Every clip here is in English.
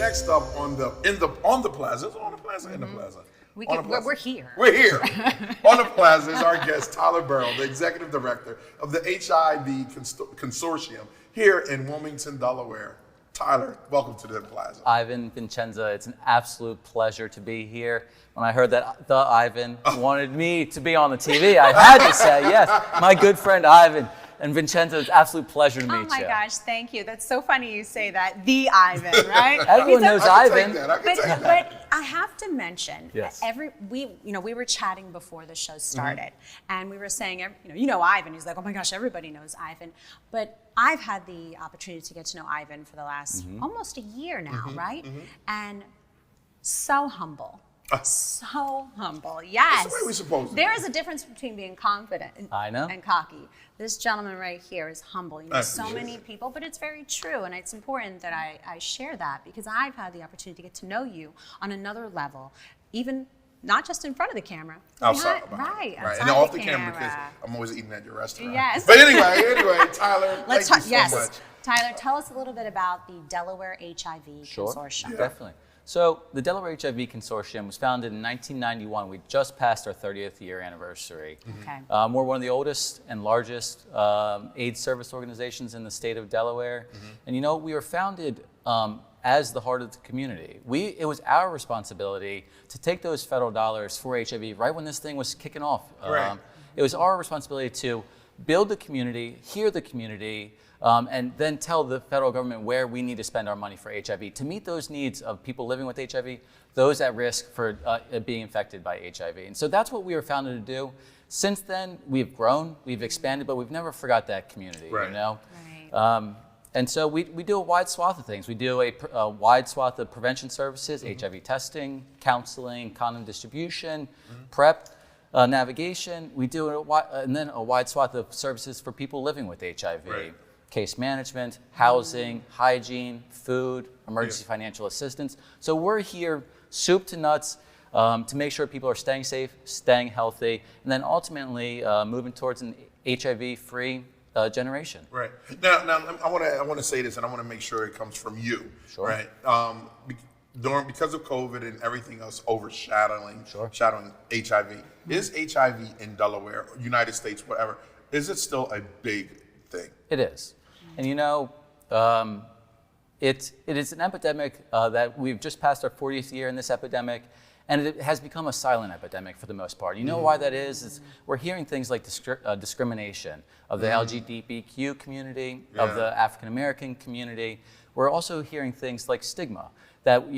next up on the plaza. Is it on the plaza? In the plaza. We're here. We're here. On the plaza is our guest, Tyler Berl, the Executive Director of the HIV Consortium here in Wilmington, Delaware. Tyler, welcome to the plaza. Ivan, Vincenza, it's an absolute pleasure to be here. When I heard that the Ivan wanted me to be on the TV, I had to say yes. My good friend Ivan. And Vincenza, it's an absolute pleasure to meet you. Oh my gosh, thank you. That's so funny you say that. The Ivan, right? Everyone knows Ivan. But I have to mention, yes. we were chatting before the show started, and we were saying, you know Ivan. He's like, oh my gosh, everybody knows Ivan. But I've had the opportunity to get to know Ivan for the last almost a year now, right? And so humble. So humble, yes. That's the way we're supposed to be. There is a difference between being confident and cocky. This gentleman right here is humble. He knows so many people, but it's very true, and it's important that I share that because I've had the opportunity to get to know you on another level, even not just in front of the camera. Outside, right. And off the camera because I'm always eating at your restaurant. Yes. But anyway, Tyler, thank you so much. Tyler, tell us a little bit about the Delaware HIV Consortium. Yeah. Definitely. So the Delaware HIV Consortium was founded in 1991. We just passed our 30th year anniversary. Okay. We're one of the oldest and largest AIDS service organizations in the state of Delaware. And we were founded as the heart of the community. It was our responsibility to take those federal dollars for HIV right when this thing was kicking off. It was our responsibility to build the community, hear the community, and then tell the federal government where we need to spend our money for HIV to meet those needs of people living with HIV, those at risk for being infected by HIV. And so that's what we were founded to do. Since then, we've grown, we've expanded, but we've never forgot that community, and so we do a wide swath of things. We do a wide swath of prevention services, HIV testing, counseling, condom distribution, PrEP, navigation. We do a wide swath of services for people living with HIV. Case management, housing, hygiene, food, emergency financial assistance. So we're here, soup to nuts, to make sure people are staying safe, staying healthy, and then ultimately moving towards an HIV-free generation. Right. Now I want to say this, and I want to make sure it comes from you. Sure. Right. Because of COVID and everything else overshadowing HIV, is HIV in Delaware, United States, whatever, is it still a big thing? It is. And it is an epidemic that we've just passed our 40th year in this epidemic, and it has become a silent epidemic for the most part. You know why that is we're hearing things like discrimination of the LGBTQ community, of the African American community. We're also hearing things like stigma, that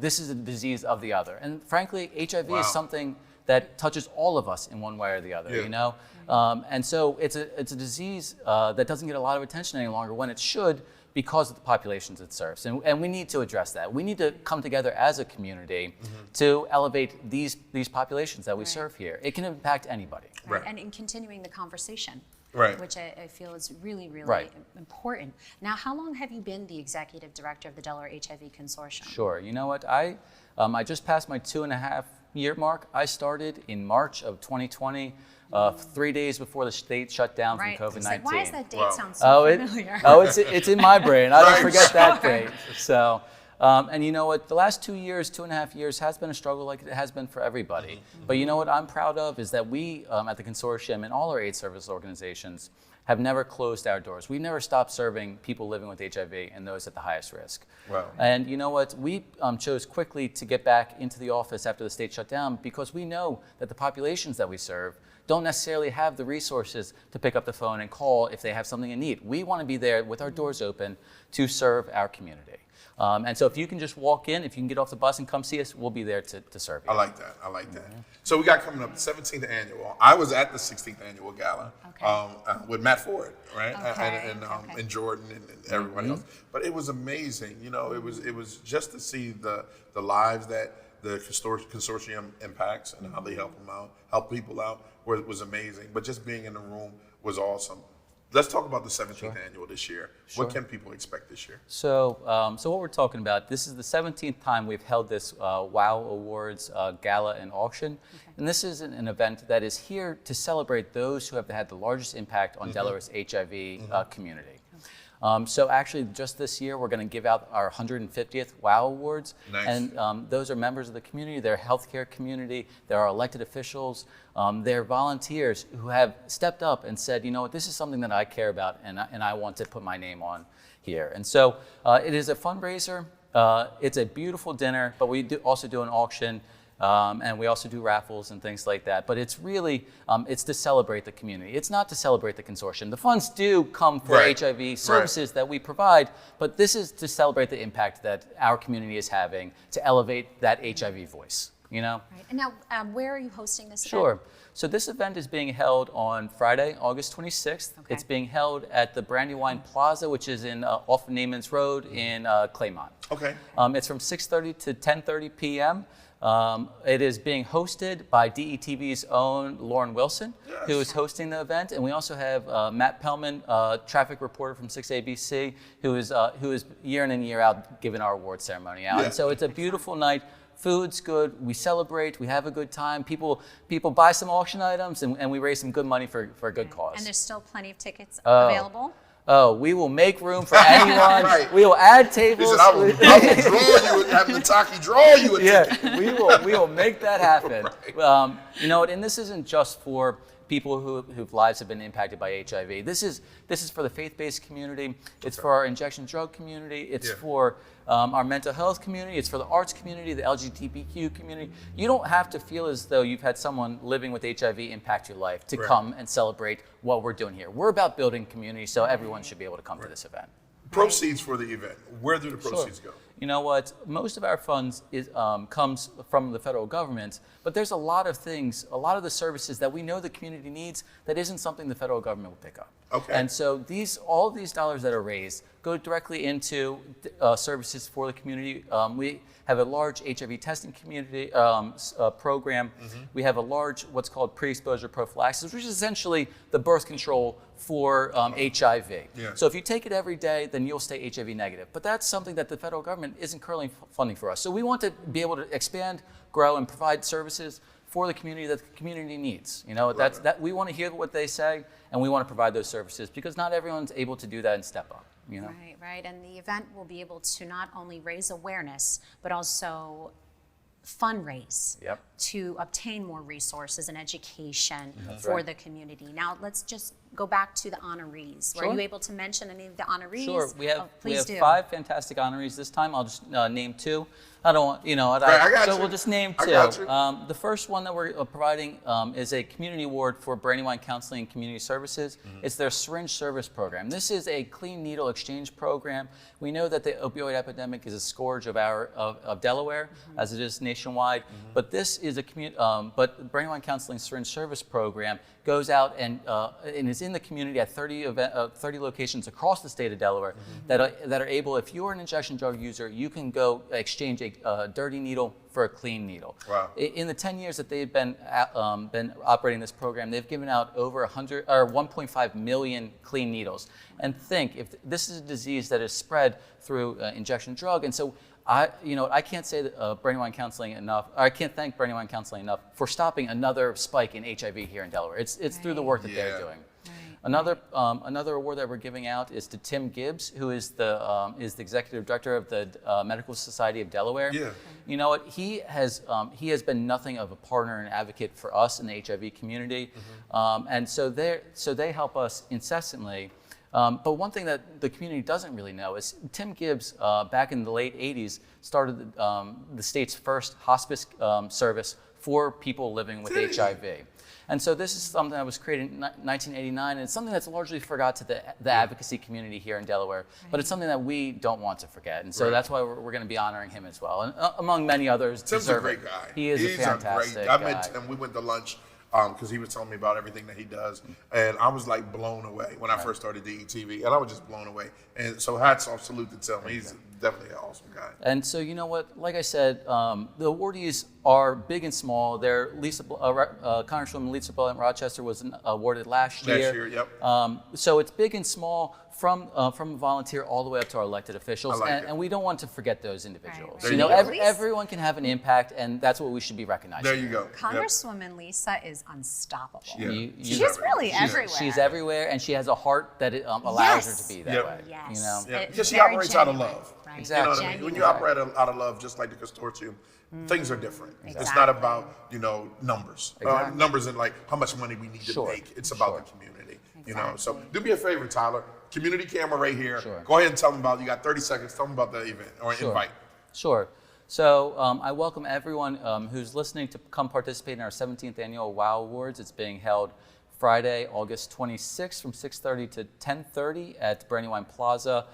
this is a disease of the other. And frankly, HIV is something that touches all of us in one way or the other, and so it's a disease that doesn't get a lot of attention any longer when it should because of the populations it serves. And we need to address that. We need to come together as a community to elevate these populations that we serve here. It can impact anybody. And in continuing the conversation. Which I feel is really, really important. Now, how long have you been the Executive Director of the Delaware HIV Consortium? Sure. You know what? I just passed my 2.5-year mark. I started in March of 2020, 3 days before the state shut down from COVID-19. Like, why does that date sound so familiar? It's in my brain. I don't forget that date. So, and you know what? The last 2.5 years has been a struggle like it has been for everybody. But you know what I'm proud of is that we at the consortium and all our AIDS service organizations have never closed our doors. We've never stopped serving people living with HIV and those at the highest risk. And you know what? We chose quickly to get back into the office after the state shut down because we know that the populations that we serve don't necessarily have the resources to pick up the phone and call if they have something in need. We want to be there with our doors open to serve our community. And so if you can just walk in, if you can get off the bus and come see us, we'll be there to serve you. I like that. So we got coming up the 17th annual. I was at the 16th annual gala with Matt Ford, right? And Jordan and everybody else. But it was amazing. It was just to see the lives that the consortium impacts and how they help people out was amazing. But just being in the room was awesome. Let's talk about the 17th annual this year. What can people expect this year? So what we're talking about, this is the 17th time we've held this WOW Awards Gala and Auction. And this is an event that is here to celebrate those who have had the largest impact on Delaware's HIV community. So actually, just this year, we're going to give out our 150th WOW Awards. Nice. And those are members of the community, they're healthcare community, they're our elected officials, they're volunteers who have stepped up and said, you know what, this is something that I care about and I want to put my name on here. And so it is a fundraiser. It's a beautiful dinner, but we also do an auction. And we also do raffles and things like that. But it's really, it's to celebrate the community. It's not to celebrate the consortium. The funds do come for HIV services that we provide, but this is to celebrate the impact that our community is having to elevate that HIV voice, you know? Right. And now, where are you hosting this event? Sure. So this event is being held on Friday, August 26th. Okay. It's being held at the Brandywine Plaza, which is in off of Neiman's Road in Claymont. Okay. It's from 6:30 to 10:30 p.m. It is being hosted by DETV's own Lauren Wilson, who is hosting the event, and we also have Matt Pellman, traffic reporter from 6ABC, who is year in and year out giving our award ceremony out. And so it's a beautiful night. Food's good. We celebrate. We have a good time. People buy some auction items, and we raise some good money for a good cause. And there's still plenty of tickets available. Oh, we will make room for anyone. Right. We will add tables. Listen, I will draw you, have Nataki draw you a ticket. we will make that happen. Right. You know, and this isn't just for people whose lives have been impacted by HIV. This is for the faith-based community. It's for our injection drug community. It's for our mental health community. It's for the arts community, the LGBTQ community. You don't have to feel as though you've had someone living with HIV impact your life to come and celebrate what we're doing here. We're about building community, so everyone should be able to come to this event. Proceeds for the event. Where do the proceeds go? You know what? Most of our funds comes from the federal government, but there's a lot of things, a lot of the services that we know the community needs that isn't something the federal government will pick up. Okay. And so all of these dollars that are raised go directly into services for the community. We have a large HIV testing community program. We have a large what's called pre-exposure prophylaxis, which is essentially the birth control for HIV. Yeah. So if you take it every day, then you'll stay HIV negative. But that's something that the federal government isn't currently funding for us. So we want to be able to expand, grow, and provide services for the community that the community needs. You know, that we want to hear what they say, and we want to provide those services because not everyone's able to do that and step up. You know? Right. And the event will be able to not only raise awareness, but also fundraise to obtain more resources and education for the community. Now, let's just go back to the honorees. Were you able to mention any of the honorees? Sure. We have 5 fantastic honorees this time. I'll just name 2. I don't want, so we'll just name 2. The first one that we're providing is a community award for Brandywine Counseling and Community Services. It's their syringe service program. This is a clean needle exchange program. We know that the opioid epidemic is a scourge of Delaware, as it is nationwide. But this is but Brandywine Counseling Syringe Service Program goes out and is in the community at 30 locations across the state of Delaware that are able, if you're an injection drug user, you can go exchange a dirty needle for a clean needle. Wow. In the 10 years that they've been operating this program, they've given out over 1.5 million clean needles. And think, if this is a disease that is spread through injection drug, and so I can't say that Brandywine Counseling enough. I can't thank Brandywine Counseling enough for stopping another spike in HIV here in Delaware. It's through the work that they're doing. Another award that we're giving out is to Tim Gibbs, who is the Executive Director of the Medical Society of Delaware. Yeah. You know what? He has been nothing of a partner and advocate for us in the HIV community, and so they help us incessantly. But one thing that the community doesn't really know is Tim Gibbs, back in the late 80s, started the state's first hospice service for people living with HIV. And so this is something that was created in 1989, and it's something that's largely forgot to the advocacy community here in Delaware, but it's something that we don't want to to and so that's why we're going to be honoring him as well, and among many others. Tim's a great guy. He's a fantastic guy. I met Tim, we went to lunch because he was telling me about everything that he does, and I was like blown away when I first started DETV, and I was just blown away. And so hats off, salute to Tim. He's Definitely an awesome guy. And so, you know what? Like I said, the awardees are big and small. They're Congresswoman Lisa Blunt Rochester was awarded last year. Last year, yep. So it's big and small from a volunteer all the way up to our elected officials, and we don't want to forget those individuals. Right. You know, There you go. everyone can have an impact, and that's what we should be recognizing. There you go. Congresswoman Lisa is unstoppable. Yeah. She's really everywhere. She's everywhere, and she has a heart that allows her to be that Yep. way. Yes. You know? Yeah, It's because she very operates out of genuine. love. Right. Exactly. You know what I mean? When you operate out of love, just like the consortium, things are different. It's not about, numbers. Exactly. Numbers and like how much money we need to Sure. make. It's about the community. You know. So Exactly. do me a favor, Tyler. Community camera right here. Sure. Go ahead and tell them about. You got 30 seconds. Tell them about the event or invite. Sure. So I welcome everyone who's listening to come participate in our 17th annual WOW Awards. It's being held Friday, August 26th from 6:30 to 10:30 at Brandywine Plaza.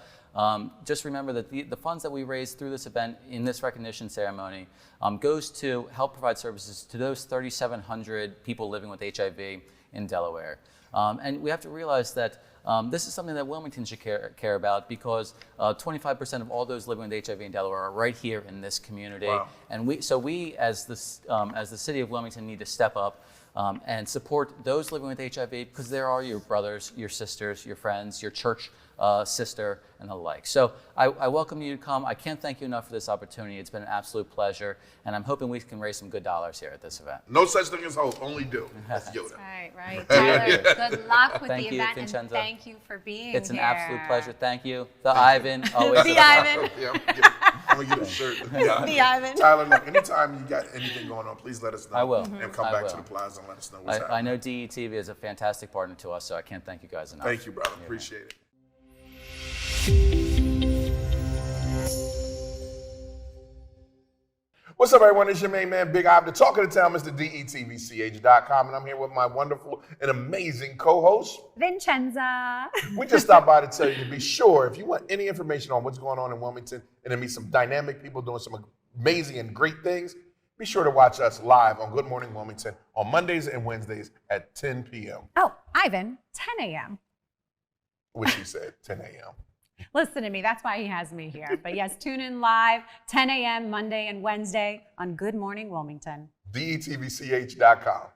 Just remember that the funds that we raise through this event in this recognition ceremony goes to help provide services to those 3,700 people living with HIV in Delaware. And we have to realize that this is something that Wilmington should care about, because 25% of all those living with HIV in Delaware are right here in this community. Wow. And we as the city of Wilmington need to step up and support those living with HIV, because there are your brothers, your sisters, your friends, your church sister, and the like. So I welcome you to come. I can't thank you enough for this opportunity. It's been an absolute pleasure, and I'm hoping we can raise some good dollars here at this event. No such thing as hope, only do. That's Yoda. Right. Tyler, good luck with Thank the you, event, Vincenzo. and thank you for being It's an here. absolute pleasure. Thank you. Ivan, always. The Ivan. Yeah, I'm gonna get a shirt. The Ivan. Tyler, look, anytime you got anything going on, please let us know. I will. And come I back will. to the plaza and let us know what's happening. I know DETV is a fantastic partner to us, so I can't thank you guys enough. Thank you, brother. Appreciate it. What's up, everyone? It's your main man, Big Ivan, the talk of the town, Mr. DETVCH.com, and I'm here with my wonderful and amazing co-host. Vincenza. We just stopped by to tell you to be sure, if you want any information on what's going on in Wilmington and to meet some dynamic people doing some amazing and great things, be sure to watch us live on Good Morning Wilmington on Mondays and Wednesdays at 10 p.m. Oh, Ivan, 10 a.m. Which he said, 10 a.m. Listen to me. That's why he has me here. But yes, tune in live, 10 a.m. Monday and Wednesday on Good Morning Wilmington. DETVCH.com.